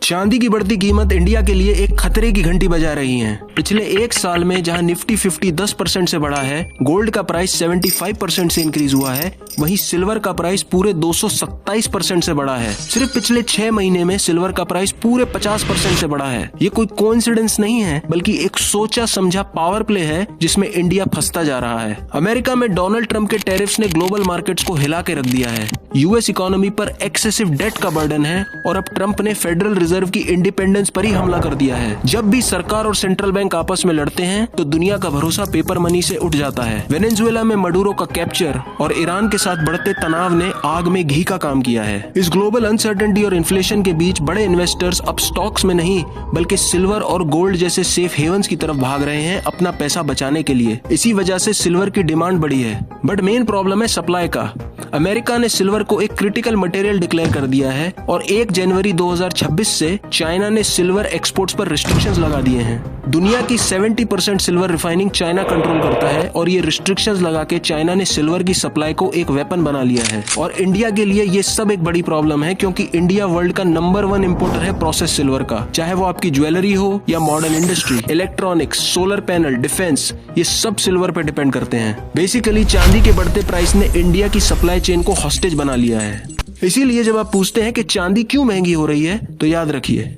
चांदी की बढ़ती कीमत इंडिया के लिए एक खतरे की घंटी बजा रही है। पिछले एक साल में जहां निफ्टी 50 10% से बढ़ा है, गोल्ड का प्राइस 75% से इंक्रीज हुआ है, वहीं सिल्वर का प्राइस पूरे 227% से बढ़ा है। सिर्फ पिछले 6 महीने में सिल्वर का प्राइस पूरे 50% से बढ़ा है। ये कोई कोइंसिडेंस नहीं है, बल्कि एक सोचा समझा पावर प्ले है जिसमें इंडिया फंसता जा रहा है। अमेरिका में डोनाल्ड ट्रंप के टैरिफ्स ने ग्लोबल मार्केट्स को हिला के रख दिया है। यूएस इकोनॉमी पर एक्सेसिव डेट का बर्डन है और अब ट्रंप ने फेडरल रिजर्व की इंडिपेंडेंस पर ही हमला कर दिया है। जब भी सरकार और सेंट्रल बैंक आपस में लड़ते हैं तो दुनिया का भरोसा पेपर मनी से उठ जाता है। वेनेजुएला में मडूरो का कैप्चर और ईरान के साथ बढ़ते तनाव ने आग में घी का काम किया है। इस ग्लोबल अनसर्टेनिटी और इन्फ्लेशन के बीच बड़े इन्वेस्टर्स अब स्टॉक्स में नहीं बल्कि सिल्वर और गोल्ड जैसे सेफ हेवंस की तरफ भाग रहे हैं अपना पैसा बचाने के लिए। इसी वजह से सिल्वर की डिमांड बढ़ी है। बट मेन प्रॉब्लम है सप्लाई का। अमेरिका ने सिल्वर को एक क्रिटिकल मटेरियल डिक्लेयर कर दिया है और 1 जनवरी 2026 से चाइना ने सिल्वर एक्सपोर्ट्स पर रिस्ट्रिक्शंस लगा दिए हैं। दुनिया की 70% सिल्वर रिफाइनिंग चाइना कंट्रोल करता है और ये रिस्ट्रिक्शंस लगा के चाइना ने सिल्वर की सप्लाई को एक वेपन बना लिया है। और इंडिया के लिए ये सब एक बड़ी प्रॉब्लम है, क्योंकि इंडिया वर्ल्ड का नंबर 1 इंपोर्टर है प्रोसेस सिल्वर का। चाहे वो आपकी ज्वेलरी हो या modern industry, electronics, solar panel, defence, ये सब सिल्वर पे डिपेंड करते हैं। बेसिकली चांदी के बढ़ते प्राइस ने इंडिया की सप्लाई चेन को हॉस्टेज बना लिया है। इसीलिए जब आप पूछते हैं कि चांदी क्यों महंगी हो रही है, तो याद रखिए